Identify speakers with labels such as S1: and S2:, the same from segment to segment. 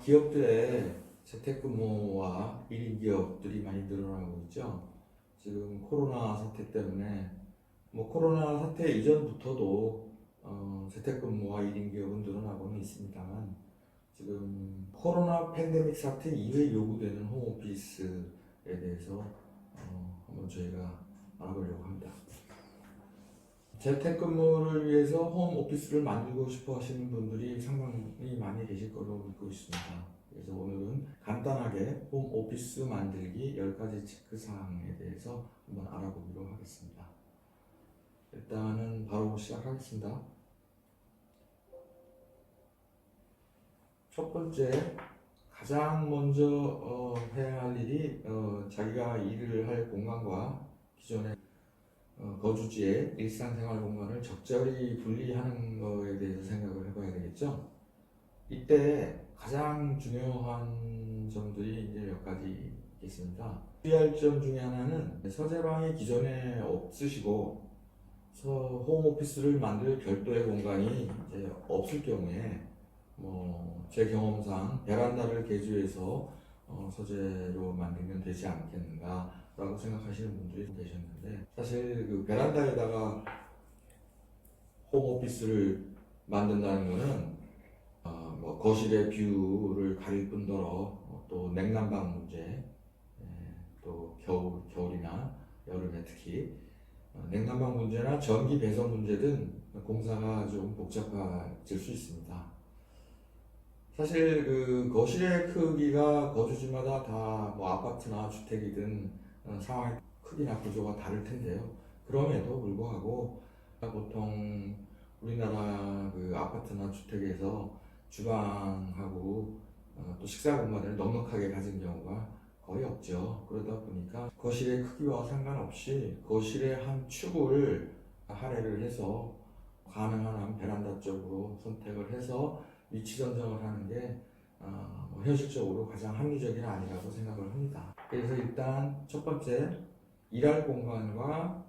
S1: 기업들의 재택근무와 1인 기업들이 많이 늘어나고 있죠. 지금 코로나 사태 때문에 코로나 사태 이전부터도 재택근무와 1인 기업은 늘어나고는 있습니다만 지금 코로나 팬데믹 사태 이후에 요구되는 홈오피스에 대해서 한번 저희가 알아보려고 합니다. 재택근무를 위해서 홈오피스를 만들고 싶어 하시는 분들이 상당히 많이 계실 거로 믿고 있습니다. 그래서 오늘은 간단하게 홈오피스 만들기 10가지 체크사항에 대해서 한번 알아보기로 하겠습니다. 일단은 바로 시작하겠습니다. 첫 번째, 가장 먼저 해야 할 일이 자기가 일을 할 공간과 기존의 거주지의 일상생활 공간을 적절히 분리하는 것에 대해서 생각을 해봐야 되겠죠. 이때 가장 중요한 점들이 이제 몇 가지 있습니다. 주의할 점 중에 하나는 서재방이 기존에 없으시고 홈오피스를 만들 별도의 공간이 이제 없을 경우에 제 경험상 베란다를 개조해서 서재로 만들면 되지 않겠는가 라고 생각하시는 분들이 계셨는데, 사실 그 베란다에다가 홈오피스를 만든다는 것은 거실의 뷰를 가릴 뿐더러 또 냉난방 문제, 또 겨울이나 여름에 특히 냉난방 문제나 전기 배선 문제 등 공사가 좀 복잡해질 수 있습니다. 사실 그 거실의 크기가 거주지마다 다 아파트나 주택이든 상황의 크기나 구조가 다를 텐데요. 그럼에도 불구하고 보통 우리나라 그 아파트나 주택에서 주방하고 또 식사 공간을 넉넉하게 가진 경우가 거의 없죠. 그러다 보니까 거실의 크기와 상관없이 거실의 한 축을 할애를 해서 가능한 한 베란다 쪽으로 선택을 해서 위치 선정을 하는 게 현실적으로 가장 합리적인 아니라고 생각을 합니다. 그래서 일단 첫 번째, 일할 공간과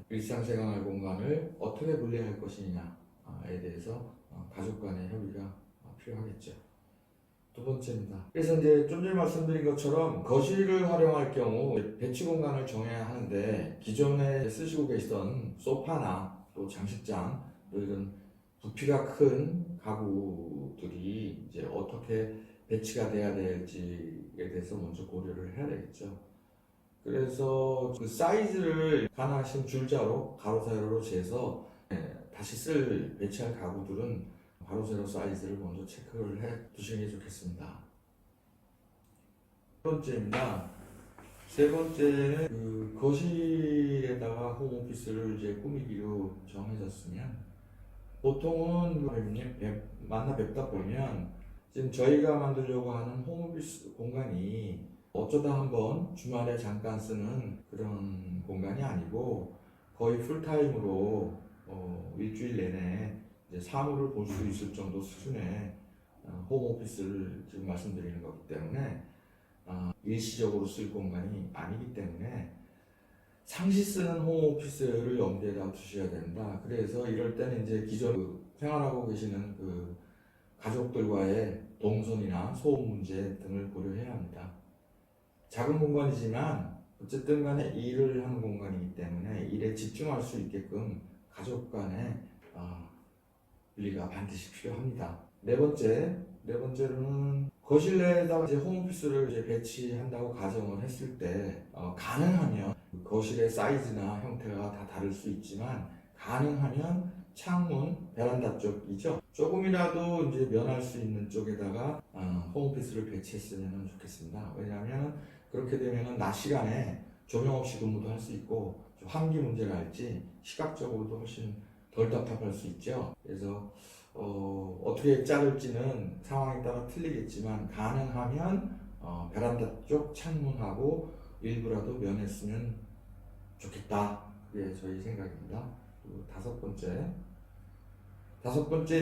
S1: 일상생활 공간을 어떻게 분리할 것이냐에 대해서 가족 간의 협의가 필요하겠죠. 두 번째입니다. 그래서 이제 좀 전에 말씀드린 것처럼 거실을 활용할 경우 배치 공간을 정해야 하는데, 기존에 쓰시고 계시던 소파나 또 장식장, 또 이런 부피가 큰 가구들이 이제 어떻게 배치가 돼야 될지에 대해서 먼저 고려를 해야 되겠죠. 그래서 그 사이즈를 가능하신 줄자로 가로 세로로 재서 다시 배치할 가구들은 가로 세로 사이즈를 먼저 체크를 해 두시는 게 좋겠습니다. 세 번째입니다. 세 번째는 그 거실에다가 홈오피스를 이제 꾸미기로 정해졌으면, 보통은 만나 뵙다 보면 지금 저희가 만들려고 하는 홈오피스 공간이 어쩌다 한번 주말에 잠깐 쓰는 그런 공간이 아니고 거의 풀타임으로 일주일 내내 이제 사무를 볼 수 있을 정도 수준의 홈오피스를 지금 말씀드리는 거기 때문에 일시적으로 쓸 공간이 아니기 때문에 상시 쓰는 홈오피스를 염두에다 두셔야 된다. 그래서 이럴 때는 이제 기존 생활하고 계시는 그 가족들과의 동선이나 소음 문제 등을 고려해야 합니다. 작은 공간이지만 어쨌든 간에 일을 하는 공간이기 때문에 일에 집중할 수 있게끔 가족 간의 분리가 반드시 필요합니다. 네 번째로는 거실 내에다가 이제 홈오피스를 이제 배치한다고 가정을 했을 때 가능하면 거실의 사이즈나 형태가 다 다를 수 있지만 가능하면 창문, 베란다 쪽이죠. 조금이라도 이제 면할 수 있는 쪽에다가 홈오피스를 배치했으면 좋겠습니다. 왜냐하면 그렇게 되면 낮 시간에 조명 없이 근무도 할 수 있고 좀 환기 문제가 있지 시각적으로도 훨씬 덜 답답할 수 있죠. 그래서 어떻게 자를지는 상황에 따라 틀리겠지만 가능하면 베란다 쪽 창문하고 일부라도 면했으면 좋겠다. 그게 저희 생각입니다. 그리고 다섯 번째,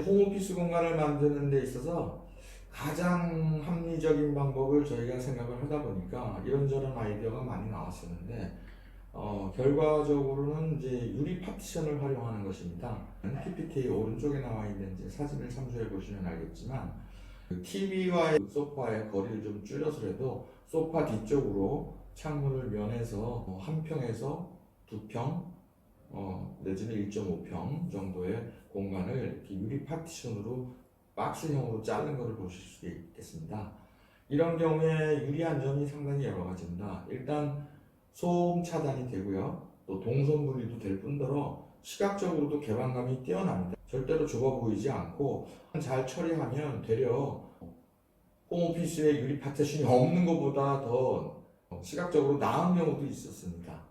S1: 홈오피스 공간을 만드는 데 있어서 가장 합리적인 방법을 저희가 생각을 하다 보니까 이런저런 아이디어가 많이 나왔었는데 결과적으로는 이제 유리 파티션을 활용하는 것입니다. PPT 오른쪽에 나와 있는 이제 사진을 참조해 보시면 알겠지만 TV와의 소파의 거리를 좀 줄여서라도 소파 뒤쪽으로 창문을 면해서 한 평에서 두 평, 내지는 1.5평 정도의 공간을 이렇게 유리 파티션으로 박스형으로 자른 것을 보실 수 있겠습니다. 이런 경우에 유리한 점이 상당히 여러 가지입니다. 일단 소음 차단이 되고요. 또 동선 분리도 될 뿐더러 시각적으로도 개방감이 뛰어납니다. 절대로 좁아 보이지 않고 잘 처리하면 되려 홈오피스에 유리 파티션이 없는 것보다 더 시각적으로 나은 경우도 있었습니다.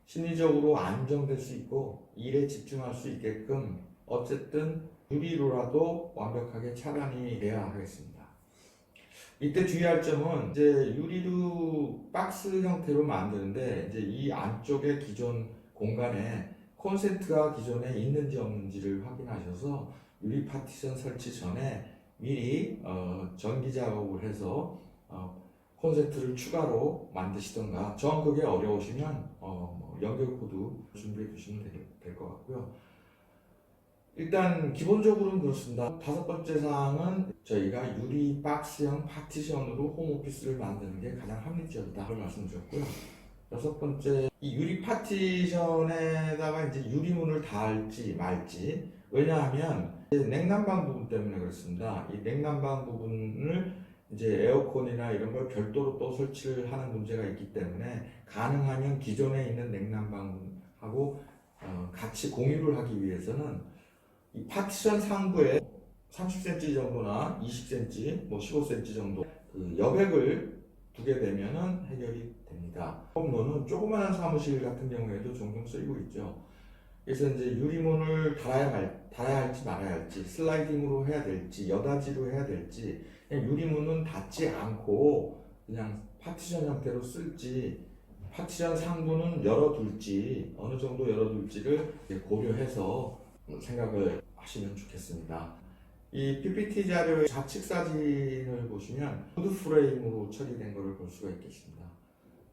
S1: 심리적으로 안정될 수 있고 일에 집중할 수 있게끔 어쨌든 유리로라도 완벽하게 차단이 돼야 하겠습니다. 이때 주의할 점은 이제 유리로 박스 형태로 만드는데 이제 이 안쪽에 기존 공간에 콘센트가 기존에 있는지 없는지를 확인하셔서 유리 파티션 설치 전에 미리 전기 작업을 해서 콘센트를 추가로 만드시던가 정 그게 어려우시면 연결 코드 준비해 두시면 될 것 같고요. 일단 기본적으로는 그렇습니다. 다섯 번째 사항은 저희가 유리 박스형 파티션으로 홈오피스를 만드는 게 가장 합리적이다를 말씀드렸고요. 여섯 번째, 이 유리 파티션에다가 이제 유리문을 달지 말지. 왜냐하면 냉난방 부분 때문에 그렇습니다. 이 냉난방 부분을 이제 에어컨이나 이런 걸 별도로 또 설치를 하는 문제가 있기 때문에 가능하면 기존에 있는 냉난방하고 같이 공유를 하기 위해서는 이 파티션 상부에 30cm 정도나 20cm, 뭐 15cm 정도 그 여백을 두게 되면은 해결이 됩니다. 홈로는 조그마한 사무실 같은 경우에도 종종 쓰이고 있죠. 그래서 이제 유리문을 달아야 할지 말아야 할지, 슬라이딩으로 해야 될지, 여닫이로 해야 될지, 그냥 유리문은 닫지 않고 그냥 파티션 형태로 쓸지, 파티션 상부는 열어둘지, 어느 정도 열어둘지를 고려해서 생각을 하시면 좋겠습니다. 이 PPT 자료의 좌측 사진을 보시면 우드 프레임으로 처리된 것을 볼 수가 있겠습니다.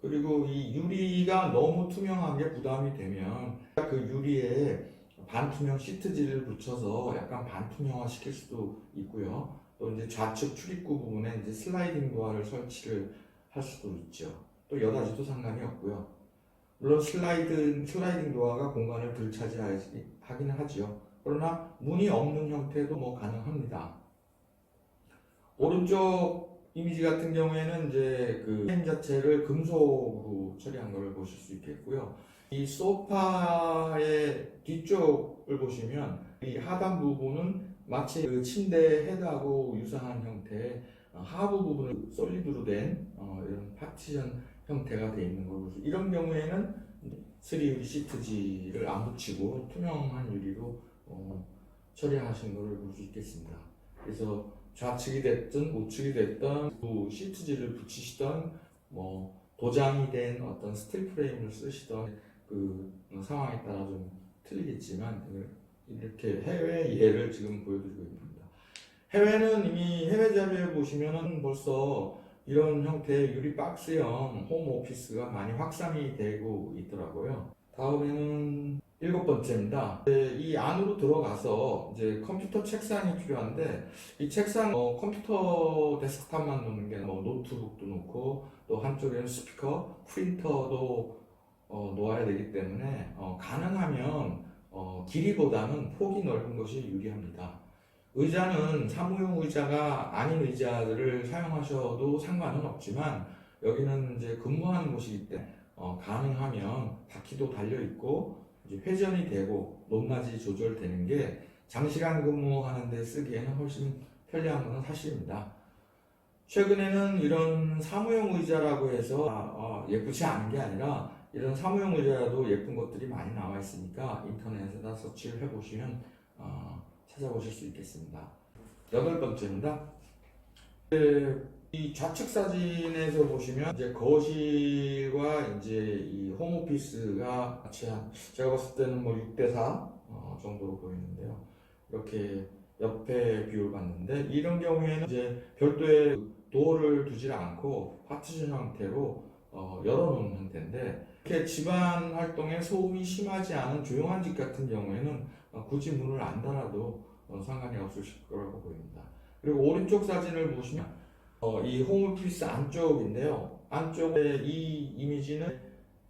S1: 그리고 이 유리가 너무 투명한 게 부담이 되면 그 유리에 반투명 시트지를 붙여서 약간 반투명화 시킬 수도 있고요. 또 이제 좌측 출입구 부분에 이제 슬라이딩 도어를 설치를 할 수도 있죠. 또 여닫이도 상관이 없고요. 물론 슬라이딩 도어가 공간을 덜 차지하기는 하지요. 그러나 문이 없는 형태도 뭐 가능합니다. 오른쪽 이미지 같은 경우에는 이제 그 프레임 자체를 금속으로 처리한 것을 보실 수 있겠고요. 이 소파의 뒤쪽을 보시면 이 하단 부분은 마치 그 침대 헤드하고 유사한 형태의 하부 부분은 솔리드로 된 이런 파티션 형태가 되어 있는 거고, 이런 경우에는 3유리 시트지를 안 붙이고 투명한 유리로 처리하신 것을 볼 수 있겠습니다. 그래서 좌측이 됐든 우측이 됐든 그 시트지를 붙이시던 뭐 도장이 된 어떤 스틸 프레임을 쓰시던 그 상황에 따라 좀 틀리겠지만 이렇게 해외 예를 지금 보여드리고 있습니다. 해외는 이미 해외 자료에 보시면은 벌써 이런 형태의 유리 박스형 홈 오피스가 많이 확산이 되고 있더라고요. 다음에는 7번째입니다. 이 안으로 들어가서 이제 컴퓨터 책상이 필요한데, 이 책상 컴퓨터 데스크탑만 놓는 게 뭐 노트북도 놓고 또 한쪽에는 스피커, 프린터도 놓아야 되기 때문에 가능하면 길이보다는 폭이 넓은 것이 유리합니다. 의자는 사무용 의자가 아닌 의자들을 사용하셔도 상관은 없지만 여기는 이제 근무하는 곳이기 때문에 가능하면 바퀴도 달려 있고 이제 회전이 되고 높낮이 조절되는 게 장시간 근무하는 데 쓰기에는 훨씬 편리한 것은 사실입니다. 최근에는 이런 사무용 의자라고 해서 예쁘지 않은 게 아니라 이런 사무용 의자도 예쁜 것들이 많이 나와 있으니까 인터넷에다 서치를 해보시면 찾아보실 수 있겠습니다. 8번째입니다. 이 좌측 사진에서 보시면 이제 거실과 이제 이 홈오피스가 같이 제가 봤을 때는 뭐 6대4 정도로 보이는데요. 이렇게 옆에 뷰를 봤는데, 이런 경우에는 이제 별도의 도어를 두지 않고 파티션 형태로 열어놓은 형태인데, 이렇게 집안 활동에 소음이 심하지 않은 조용한 집 같은 경우에는 굳이 문을 안 닫아도 상관이 없으실 거라고 보입니다. 그리고 오른쪽 사진을 보시면 이 홈오피스 안쪽인데요. 안쪽에 이 이미지는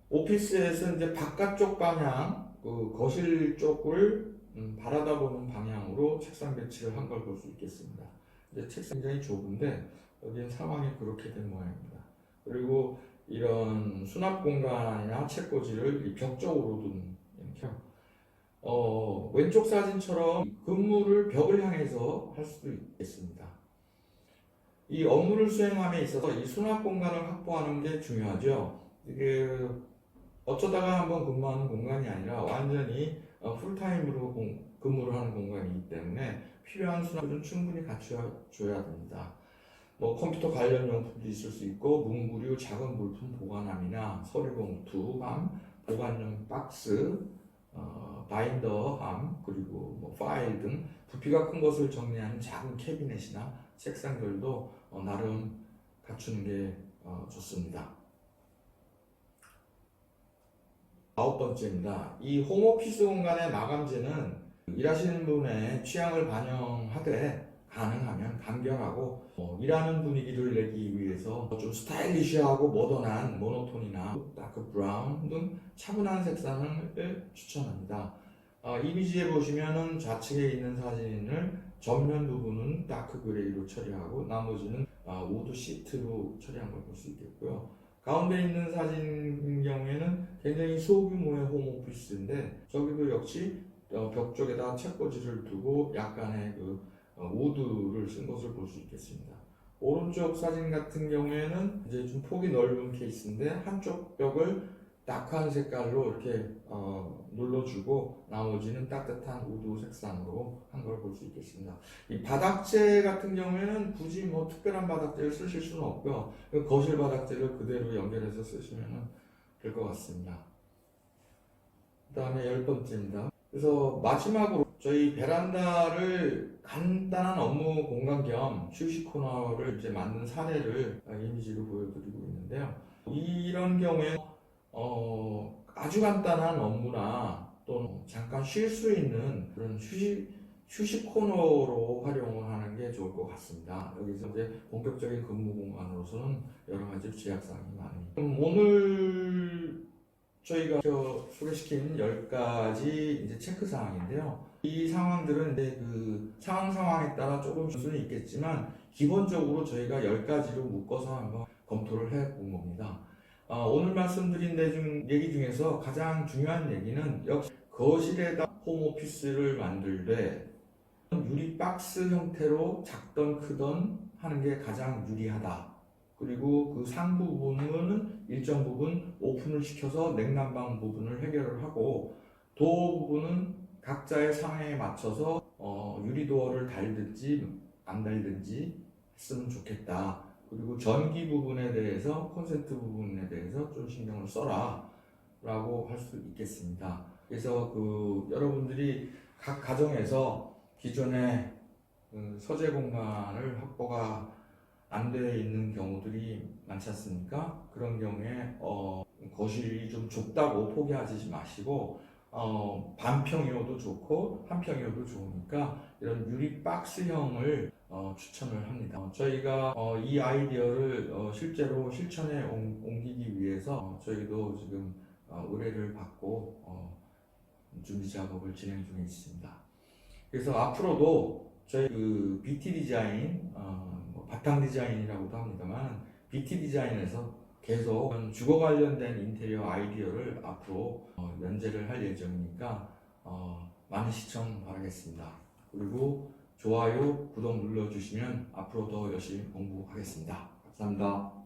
S1: 오피스에서 이제 바깥쪽 방향, 그 거실 쪽을 바라다보는 방향으로 책상 배치를 한 걸 볼 수 있겠습니다. 이제 책상이 굉장히 좁은데 여기는 상황이 그렇게 된 모양입니다. 그리고 이런 수납 공간이나 책꽂이를 이 벽 쪽으로 둔 이렇게 왼쪽 사진처럼 근무를 벽을 향해서 할 수도 있겠습니다. 이 업무를 수행함에 있어서 이 수납 공간을 확보하는 게 중요하죠. 이게 어쩌다가 한번 근무하는 공간이 아니라 완전히 풀타임으로 근무를 하는 공간이기 때문에 필요한 수납은 충분히 갖춰줘야 됩니다. 뭐 컴퓨터 관련 용품도 있을 수 있고 문구류, 작은 물품 보관함이나 서류 봉투함, 보관용 박스, 바인더함, 그리고 뭐 파일 등 부피가 큰 것을 정리하는 작은 캐비넷이나 책상들도 나름 갖추는 게 좋습니다. 9번째입니다. 이 홈오피스 공간의 마감재는 일하시는 분의 취향을 반영하되 가능하면 간결하고 일하는 분위기를 내기 위해서 좀 스타일리시하고 모던한 모노톤이나 다크 브라운 등 차분한 색상을 추천합니다. 이미지에 보시면은 좌측에 있는 사진을 전면 부분은 다크 그레이로 처리하고 나머지는 우드 시트로 처리한 걸 볼 수 있겠고요. 가운데 있는 사진인 경우에는 굉장히 소규모의 홈오피스인데 저기도 역시 벽 쪽에다 책꽂이를 두고 약간의 그 우드를 쓴 것을 볼 수 있겠습니다. 오른쪽 사진 같은 경우에는 이제 좀 폭이 넓은 케이스인데 한쪽 벽을 다크한 색깔로 이렇게 눌러주고 나머지는 따뜻한 우드 색상으로 한 걸 볼 수 있겠습니다. 이 바닥재 같은 경우에는 굳이 뭐 특별한 바닥재를 쓰실 수는 없고요. 거실 바닥재를 그대로 연결해서 쓰시면 될 것 같습니다. 그 다음에 10번째입니다. 그래서 마지막으로 저희 베란다를 간단한 업무 공간 겸 휴식 코너를 이제 만든 사례를 이미지로 보여드리고 있는데요. 이런 경우에 아주 간단한 업무나 또는 잠깐 쉴 수 있는 그런 휴식 코너로 활용을 하는 게 좋을 것 같습니다. 여기서 이제 본격적인 근무 공간으로서는 여러 가지 제약사항이 많으니까. 그럼 오늘 저희가 소개시킨 10가지 이제 체크사항인데요. 이 상황들은 이제 그 상황에 따라 조금 수는 있겠지만 기본적으로 저희가 10가지로 묶어서 한번 검토를 해 본 겁니다. 오늘 말씀드린 얘기 중에서 가장 중요한 얘기는 역시 거실에다 홈오피스를 만들 때 유리 박스 형태로 작던 크던 하는 게 가장 유리하다. 그리고 그 상 부분은 일정 부분 오픈을 시켜서 냉난방 부분을 해결을 하고 도어 부분은 각자의 상황에 맞춰서 유리도어를 달든지 안 달든지 했으면 좋겠다. 그리고 전기 부분에 대해서 콘센트 부분에 대해서 좀 신경을 써라 라고 할 수 있겠습니다. 그래서 여러분들이 각 가정에서 기존의 서재 공간을 확보가 안 돼 있는 경우들이 많지 않습니까? 그런 경우에 거실이 좀 좁다고 포기하지 마시고 반평이어도 좋고 한평이어도 좋으니까 이런 유리 박스형을 추천을 합니다. 저희가 이 아이디어를 실제로 실천에 옮기기 위해서 저희도 지금 의뢰를 받고 준비 작업을 진행 중에 있습니다. 그래서 앞으로도 저희 BT 디자인, 바탕 디자인이라고도 합니다만 BT 디자인에서 계속 주거 관련된 인테리어 아이디어를 앞으로 연재를 할 예정이니까 많은 시청 바라겠습니다. 그리고 좋아요, 구독 눌러주시면 앞으로 더 열심히 공부하겠습니다. 감사합니다.